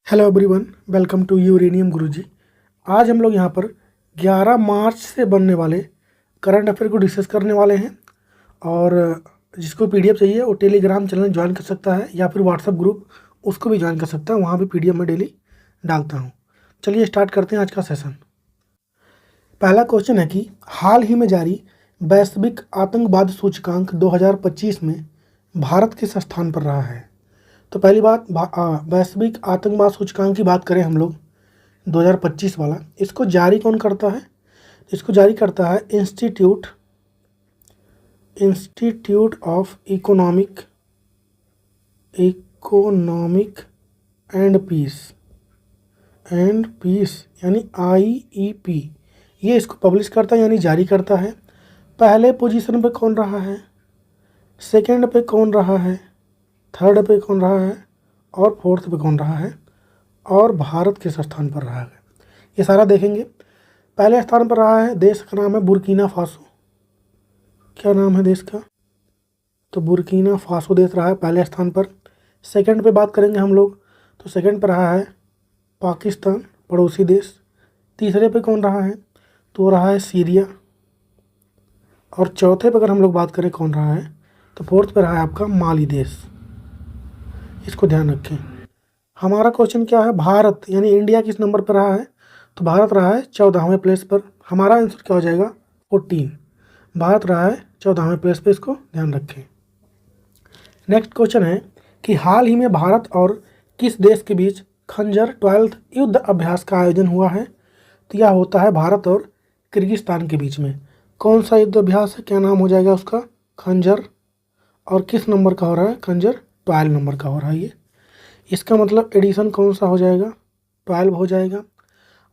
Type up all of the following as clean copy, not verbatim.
Hello everyone, welcome to Uranium Guruji. आज हम लोग यहाँ पर 11 मार्च से बनने वाले करंट अफेयर को डिस्कस करने वाले हैं। और जिसको पीडीएफ चाहिए वो टेलीग्राम चैनल ज्वाइन कर सकता है या फिर व्हाट्सएप ग्रुप उसको भी ज्वाइन कर सकता है। वहाँ भी पीडीएफ में डेली डालता हूँ। चलिए स्टार्ट करते हैं आज का सेशन। पहला क्वेश्चन है कि हाल ही में जारी वैश्विक आतंकवाद सूचकांक 2025 में भारत किस स्थान पर रहा है। तो पहली बात, वैश्विक आतंकवाद सूचकांक की बात करें हम लोग 2025 वाला, इसको जारी कौन करता है? इसको जारी करता है institute of economic and peace यानी IEP। ये इसको पब्लिश करता है यानी जारी करता है। पहले पोजीशन पे कौन रहा है, सेकंड पे कौन रहा है, थर्ड पे कौन रहा है और फोर्थ पे कौन रहा है और भारत किस स्थान पर रहा है, ये सारा देखेंगे। पहले स्थान पर रहा है, देश का नाम है बुर्किना फासो। क्या नाम है देश का? तो बुर्किना फासो देश रहा है पहले स्थान पर। सेकंड पे बात करेंगे हम लोग, तो सेकंड पे रहा है पाकिस्तान, पड़ोसी देश। तीसरे पे कौन रहा है? तो रहा है सीरिया। और चौथे पे अगर हम लोग बात करें कौन रहा है, तो फोर्थ पे रहा है आपका माली देश। इसको ध्यान रखें। हमारा क्वेश्चन क्या है, भारत यानी इंडिया किस नंबर पर रहा है? तो भारत रहा है 14वें प्लेस पर। हमारा आंसर क्या हो जाएगा? 14। भारत रहा है 14वें प्लेस पर, इसको ध्यान रखें। नेक्स्ट क्वेश्चन है कि हाल ही में भारत और किस देश के बीच खंजर 12th युद्ध अभ्यास का आयोजन हुआ है? तो यह होता है भारत और किर्गिस्तान के बीच में। कौन सा युद्ध अभ्यास है, क्या नाम हो जाएगा उसका? खंजर। और किस नंबर का हो रहा है? खंजर 12 नंबर का हो रहा है ये। इसका मतलब एडिशन कौन सा हो जाएगा? 12 हो जाएगा।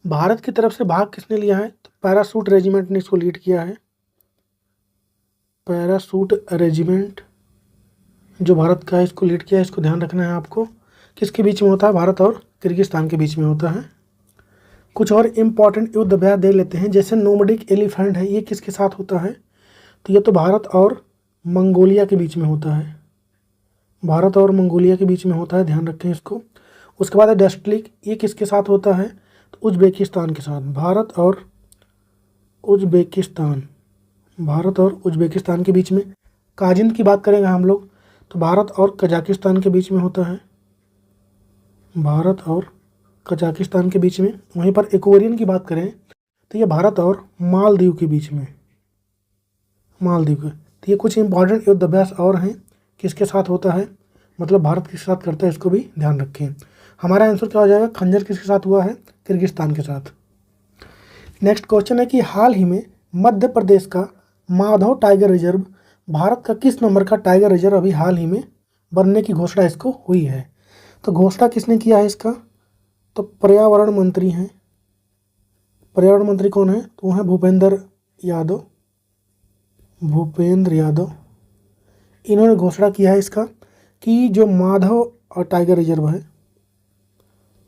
भारत की तरफ से भाग किसने लिया है? तो पैरासूट रेजिमेंट ने इसको लीड किया है। पैरासूट रेजिमेंट जो भारत का है इसको लीड किया है, इसको ध्यान रखना है आपको। किसके बीच में होता है? भारत और किर्गिस्तान के बीच में होता है। कुछ और इम्पॉर्टेंट युद्ध अभ्यास देख लेते हैं, जैसे नोमैडिक एलिफेंट है, ये किसके साथ होता है? तो ये तो भारत और मंगोलिया के बीच में होता है। भारत और मंगोलिया के बीच में होता है, ध्यान रखें इसको। उसके बाद है डस्टलिक, ये किसके साथ होता है? तो उज्बेकिस्तान के साथ। भारत और उज्बेकिस्तान के बीच में। काजिंद की बात करेंगे हम लोग, तो भारत और कजाकिस्तान के बीच में होता है। भारत और कजाकिस्तान के बीच में। वहीं पर इक्वेरियन की बात करें तो ये भारत और मालदीव के बीच में। तो ये कुछ इंपॉर्टेंट युद्ध अभ्यास और हैं, किसके साथ होता है, मतलब भारत किसके साथ करता है, इसको भी ध्यान रखें। हमारा आंसर क्या हो जाएगा? खंजर किसके साथ हुआ है? किर्गिस्तान के साथ। नेक्स्ट क्वेश्चन है कि हाल ही में मध्य प्रदेश का माधव टाइगर रिजर्व भारत का किस नंबर का टाइगर रिजर्व अभी हाल ही में बनने की घोषणा इसको हुई है? तो घोषणा किसने किया है इसका? तो पर्यावरण मंत्री हैं। पर्यावरण मंत्री कौन है? तो वो है भूपेंद्र यादव। इन्होंने घोषणा किया है इसका कि जो माधव और टाइगर रिजर्व है,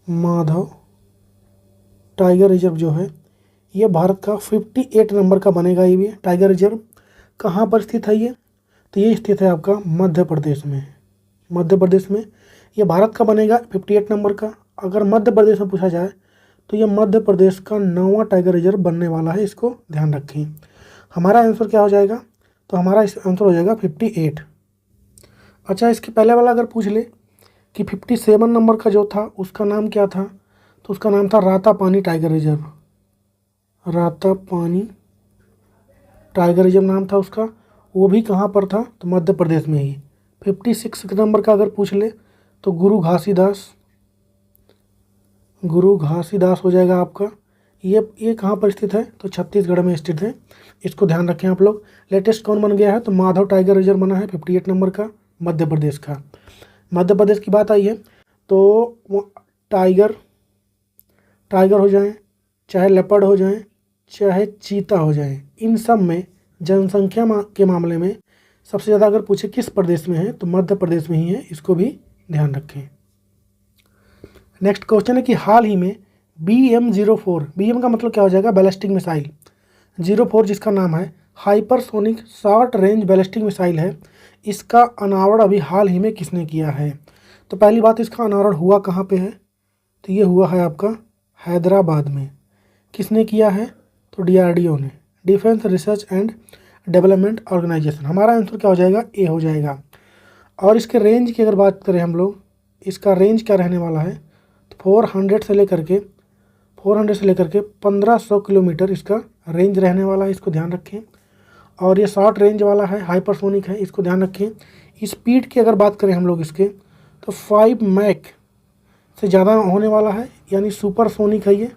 माधव टाइगर रिजर्व जो है ये भारत का 58 नंबर का बनेगा। ये भी टाइगर रिजर्व कहाँ पर स्थित है ये? तो ये स्थित है आपका मध्य प्रदेश में। ये भारत का बनेगा 58 नंबर का। अगर मध्य प्रदेश में पूछा जाए तो ये मध्य प्रदेश का 9वां टाइगर रिजर्व बनने वाला है, इसको ध्यान रखें। हमारा आंसर क्या हो जाएगा? तो हमारा आंसर हो जाएगा 58। अच्छा, इसके पहले वाला अगर पूछ ले कि 57 नंबर का जो था उसका नाम क्या था, तो उसका नाम था Ratapani tiger reserve. Ratapani tiger reserve नाम था उसका। वो भी कहाँ पर था? तो मध्य प्रदेश में ही। 56 नंबर का अगर पूछ ले तो गुरु घासीदास हो जाएगा आपका। ये कहाँ पर स्थित है? तो छत्तीसगढ़ में स्थित है, इसको ध्यान रखें आप लोग। लेटेस्ट कौन बन गया है? तो माधव टाइगर रिजर्व बना है 58 नंबर का, मध्य प्रदेश का। मध्य प्रदेश की बात आई है तो टाइगर हो जाएं, चाहे लेपर्ड हो जाएं, चाहे चीता हो जाएं, इन सब में जनसंख्या के मामले में सबसे ज़्यादा अगर पूछे किस प्रदेश में है तो मध्य प्रदेश में ही है, इसको भी ध्यान रखें। नेक्स्ट क्वेश्चन है कि हाल ही में BM-04, BM का मतलब क्या हो जाएगा? Ballistic missile. 04 जिसका नाम है hypersonic short range ballistic missile है, इसका अनावरण अभी हाल ही में किसने किया है? तो पहली बात, इसका अनावरण हुआ कहाँ पे है? तो ये हुआ है आपका हैदराबाद में। किसने किया है? तो DRDO ने, defence research and development organisation. हमारा आंसर क्या हो जाएगा? ए हो जाएगा। और इसके रेंज की अगर बात करें हम लोग, इसका रेंज क्या रहने वाला है? तो 400 से लेकर के 1500 किलोमीटर इसका रेंज रहने वाला है, इसको ध्यान रखें। और ये शॉर्ट रेंज वाला है, हाइपरसोनिक है, इसको ध्यान रखें। स्पीड की अगर बात करें हम लोग इसके, तो 5 मैक से ज़्यादा होने वाला है, यानी सुपरसोनिक है ये,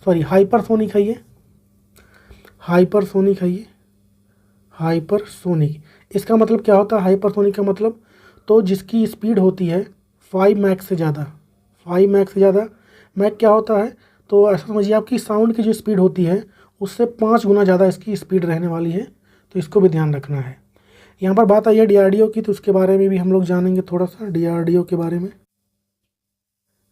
सॉरी हाइपरसोनिक है ये, हाइपरसोनिक है ये, हाइपरसोनिक। इसका मतलब क्या होता है हाइपरसोनिक का मतलब? तो जिसकी स्पीड होती है 5 मैक से ज़्यादा, 5 मैक से ज़्यादा। मैक क्या होता है? तो ऐसा समझिए आपकी साउंड की जो स्पीड होती है उससे 5 गुना ज़्यादा इसकी स्पीड रहने वाली है, तो इसको भी ध्यान रखना है। यहाँ पर बात आई है DRDO की, तो उसके बारे में भी हम लोग जानेंगे थोड़ा सा DRDO के बारे में।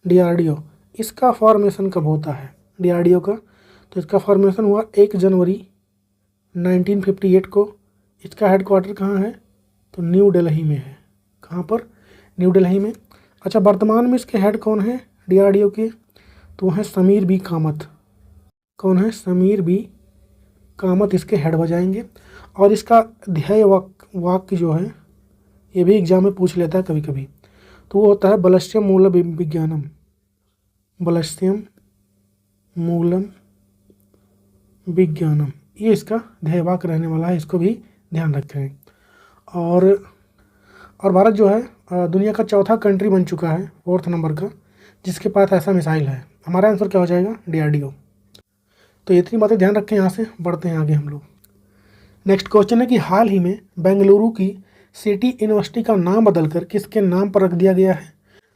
DRDO इसका फॉर्मेशन कब होता है DRDO का? तो इसका फॉर्मेशन हुआ 1 जनवरी 1958 को। इसका हेडक्वार्टर कहाँ है? तो न्यू दिल्ली में है। कहाँ पर? न्यू दिल्ली में। अच्छा, वर्तमान में इसके हेड कौन है DRDO के? तो वह है समीर बी कामत। कौन है? समीर बी कामत इसके हेड बजाएंगे। और इसका ध्येय वाक्य जो है, ये भी एग्जाम में पूछ लेता है कभी कभी, तो वो होता है बलस्यम मूलम विज्ञानम, बलस्यम मूलम विज्ञानम। ये इसका ध्येय वाक्य रहने वाला है, इसको भी ध्यान रखें। और भारत जो है दुनिया का चौथा कंट्री बन चुका है, 4th नंबर का, जिसके पास ऐसा मिसाइल है। हमारा आंसर क्या हो जाएगा? DRDO। तो ये 3 बातें ध्यान रखें। यहाँ से बढ़ते हैं आगे हम लोग। नेक्स्ट क्वेश्चन है कि हाल ही में बेंगलुरु की सिटी यूनिवर्सिटी का नाम बदलकर किसके नाम पर रख दिया गया है?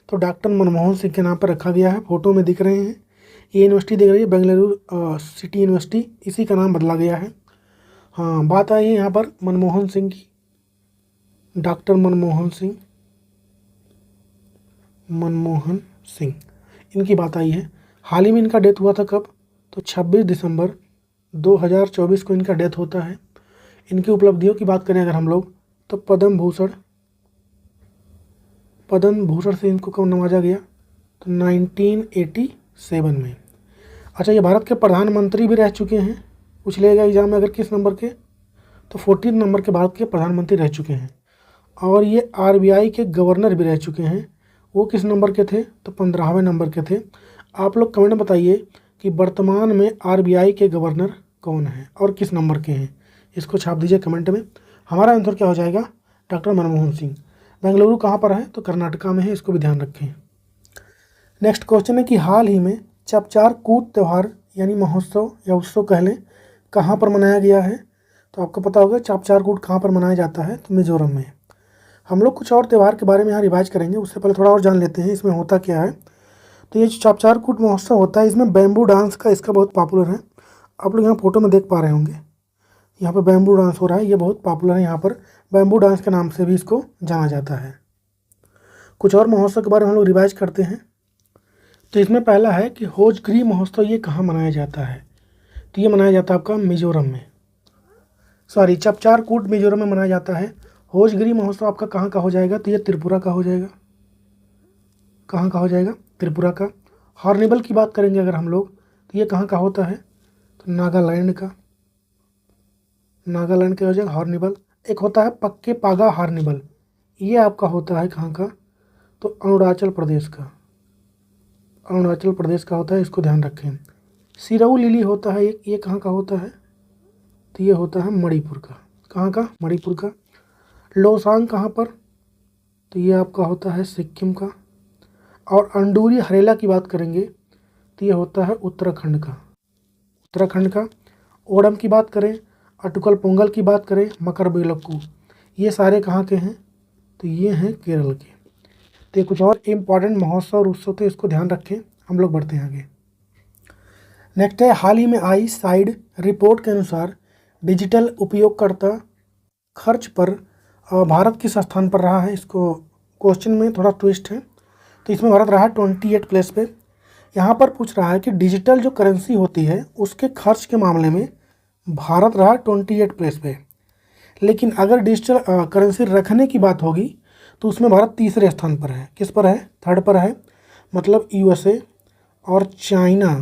तो डॉक्टर मनमोहन सिंह के नाम पर रखा गया है। फोटो में दिख रहे हैं, ये यूनिवर्सिटी दिख रही है बेंगलुरु सिटी यूनिवर्सिटी, इसी का नाम बदला गया है। हाँ, बात आई है यहाँ पर मनमोहन सिंह की, डॉक्टर मनमोहन सिंह, इनकी बात आई है। हाल ही में इनका डेथ हुआ था कब? तो 26 दिसंबर 2024 को इनका डेथ होता है। इनकी उपलब्धियों की बात करें अगर हम लोग, तो पद्म भूषण से इनको कब नवाजा गया? तो 1987 में। अच्छा, ये भारत के प्रधानमंत्री भी रह चुके हैं। पूछ लेगा एग्जाम में अगर किस नंबर के, तो 14 नंबर के भारत के प्रधानमंत्री रह चुके हैं। और ये RBI के गवर्नर भी रह चुके हैं। वो किस नंबर के थे? तो 15वें नंबर के थे। आप लोग कमेंट बताइए कि वर्तमान में RBI के गवर्नर कौन हैं और किस नंबर के हैं, इसको छाप दीजिए कमेंट में। हमारा आंसर क्या हो जाएगा? डॉक्टर मनमोहन सिंह। बेंगलुरु कहाँ पर है? तो कर्नाटका में है, इसको भी ध्यान रखें। नेक्स्ट क्वेश्चन है कि हाल ही में चपचार कूट त्यौहार यानी महोत्सव या उत्सव कह लें, कहाँ पर मनाया गया है? तो आपको पता होगा चपचार कूट कहाँ पर मनाया जाता है? तो मिजोरम में। हम लोग कुछ और त्यौहार के बारे में यहाँ रिवाइज करेंगे, उससे पहले थोड़ा और जान लेते हैं इसमें होता क्या है। तो ये जो चपचार कूट महोत्सव होता है, इसमें बैम्बू डांस का इसका बहुत पॉपुलर है। आप लोग यहाँ फोटो में देख पा रहे होंगे, यहाँ पर बैम्बू डांस हो रहा है, ये बहुत पॉपुलर है। यहाँ पर बैम्बू डांस के नाम से भी इसको जाना जाता है। कुछ और महोत्सव के बारे में हम लोग रिवाइज करते हैं। तो इसमें पहला है कि होजगिरी महोत्सव, ये कहाँ मनाया जाता है? तो ये मनाया जाता है आपका मिजोरम में, सॉरी चपचार कूट मिजोरम में मनाया जाता है। होजगिरी महोत्सव आपका कहाँ का हो जाएगा? तो ये त्रिपुरा का हो जाएगा। कहाँ का हो जाएगा? त्रिपुरा का। हॉर्निबल की बात करेंगे अगर हम लोग, तो ये कहाँ का होता है? तो नागालैंड का, नागालैंड का हो जाएगा हॉर्निबल। एक होता है पक्के पागा हॉर्निबल, ये आपका होता है कहाँ का? तो अरुणाचल प्रदेश का, अरुणाचल प्रदेश का होता है, इसको ध्यान रखें। सिरऊ लिली होता है एक, ये कहाँ का होता है? तो ये होता है मणिपुर का। कहाँ का? मणिपुर का। लोसांग कहाँ पर? तो ये आपका होता है सिक्किम का। और अंडूरी हरेला की बात करेंगे तो ये होता है उत्तराखंड का, उत्तराखंड का। ओणम की बात करें, अटुकल पोंगल की बात करें, मकर बिलक्कू, ये सारे कहाँ के हैं? तो ये हैं केरल के। तो ये कुछ और इम्पॉर्टेंट महोत्सव और उत्सव थे, इसको ध्यान रखें। हम लोग बढ़ते हैं आगे। नेक्स्ट है, हाल ही में आई साइड रिपोर्ट के अनुसार डिजिटल उपयोगकर्ता खर्च पर भारत किस स्थान पर रहा है? इसको क्वेश्चन में थोड़ा ट्विस्ट है, तो इसमें भारत रहा 28 प्लेस पे। यहाँ पर पूछ रहा है कि डिजिटल जो करेंसी होती है उसके खर्च के मामले में भारत रहा 28 प्लेस पे, लेकिन अगर डिजिटल करेंसी रखने की बात होगी तो उसमें भारत तीसरे स्थान पर है। किस पर है? 3rd पर है। मतलब यूएसए और चाइना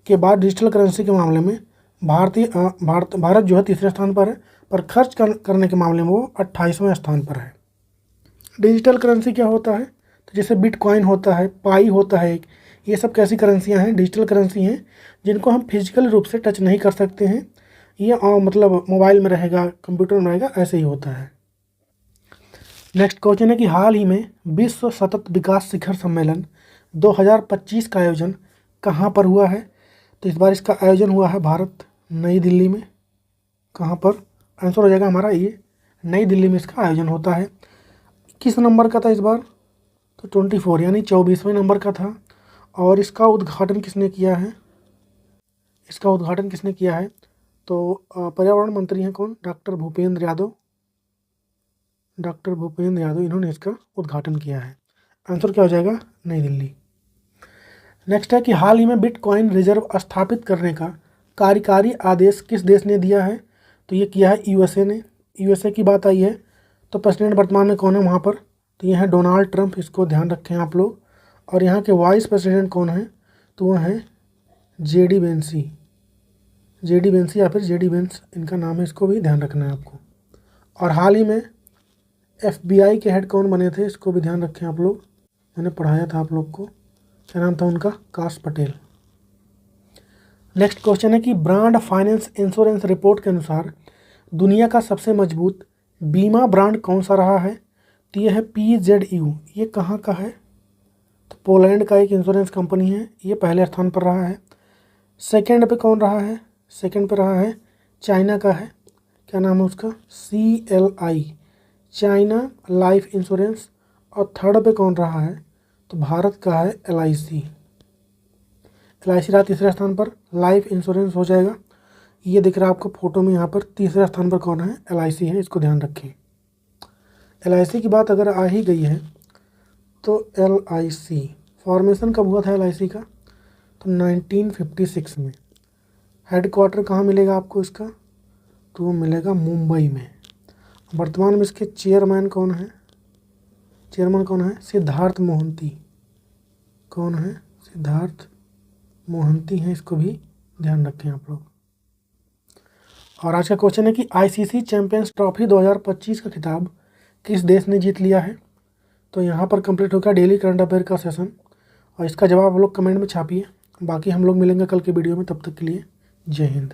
के बाद डिजिटल करेंसी के मामले में भारत जो है तीसरे स्थान पर है, पर खर्च करने के मामले में वो 28वें स्थान पर है। डिजिटल करेंसी क्या होता है? तो जैसे बिटकॉइन होता है, पाई होता है, ये सब कैसी करेंसियाँ हैं? डिजिटल करेंसी हैं जिनको हम फिजिकल रूप से टच नहीं कर सकते हैं। ये मतलब मोबाइल में रहेगा, कंप्यूटर में रहेगा, ऐसे ही होता है। नेक्स्ट क्वेश्चन है कि हाल ही में विश्व सतत विकास शिखर सम्मेलन 2025 का आयोजन कहाँ पर हुआ है? तो इस बार इसका आयोजन हुआ है भारत, नई दिल्ली में। कहाँ पर? आंसर हो जाएगा हमारा ये, नई दिल्ली में इसका आयोजन होता है। किस नंबर का था इस बार? तो 24 यानी 24वें नंबर का था। और इसका उद्घाटन किसने किया है? इसका उद्घाटन किसने किया है? तो पर्यावरण मंत्री हैं कौन? डॉक्टर भूपेंद्र यादव। डॉक्टर भूपेंद्र यादव, इन्होंने इसका उद्घाटन किया है। आंसर क्या हो जाएगा? नई दिल्ली। नेक्स्ट है कि हाल ही में बिटकॉइन रिजर्व स्थापित करने का कार्यकारी आदेश किस देश ने दिया है? तो ये किया है यूएसए ने। यूएसए की बात आई है तो प्रेसिडेंट वर्तमान में कौन है वहाँ पर? तो ये है डोनाल्ड ट्रंप, इसको ध्यान रखें आप लोग। और यहाँ के वाइस प्रेसिडेंट कौन है? तो वह है जेडी वेंसी। जेडी वेंसी या फिर जेडी वेंस इनका नाम है, इसको भी ध्यान रखना है आपको। और हाल ही में FBI के हेड कौन बने थे? इसको भी ध्यान रखें आप लोग, मैंने पढ़ाया था आप लोग को। क्या नाम था उनका? काश पटेल। नेक्स्ट क्वेश्चन है कि ब्रांड फाइनेंस इंश्योरेंस रिपोर्ट के अनुसार दुनिया का सबसे मजबूत बीमा ब्रांड कौन सा रहा है? तो ये है PZU। ये कहाँ का है? तो पोलैंड का एक इंश्योरेंस कंपनी है, ये पहले स्थान पर रहा है। सेकंड पे कौन रहा है? सेकंड पे रहा है चाइना का है, क्या नाम है उसका? CLI, China life insurance. और थर्ड पे कौन रहा है? तो भारत का है LIC। LIC रहा तीसरे स्थान पर, लाइफ इंश्योरेंस हो जाएगा। ये दिख रहा है आपको फोटो में, यहाँ पर तीसरे स्थान पर कौन है? LIC है, इसको ध्यान रखें। LIC की बात अगर आ ही गई है तो LIC फॉर्मेशन कब हुआ था LIC का? तो 1956 में। हेडक्वार्टर कहाँ मिलेगा आपको इसका? तो वो मिलेगा मुंबई में। वर्तमान में इसके चेयरमैन कौन है? चेयरमैन कौन है? सिद्धार्थ मोहंती। कौन है? सिद्धार्थ मोहंती हैं, इसको भी ध्यान रखें आप लोग। और आज का क्वेश्चन है कि ICC चैंपियंस ट्रॉफी 2025 का खिताब किस देश ने जीत लिया है? तो यहाँ पर कंप्लीट होगा डेली करंट अफेयर का सेशन, और इसका जवाब आप लोग कमेंट में छापिए। बाकी हम लोग मिलेंगे कल के वीडियो में, तब तक के लिए जय हिंद।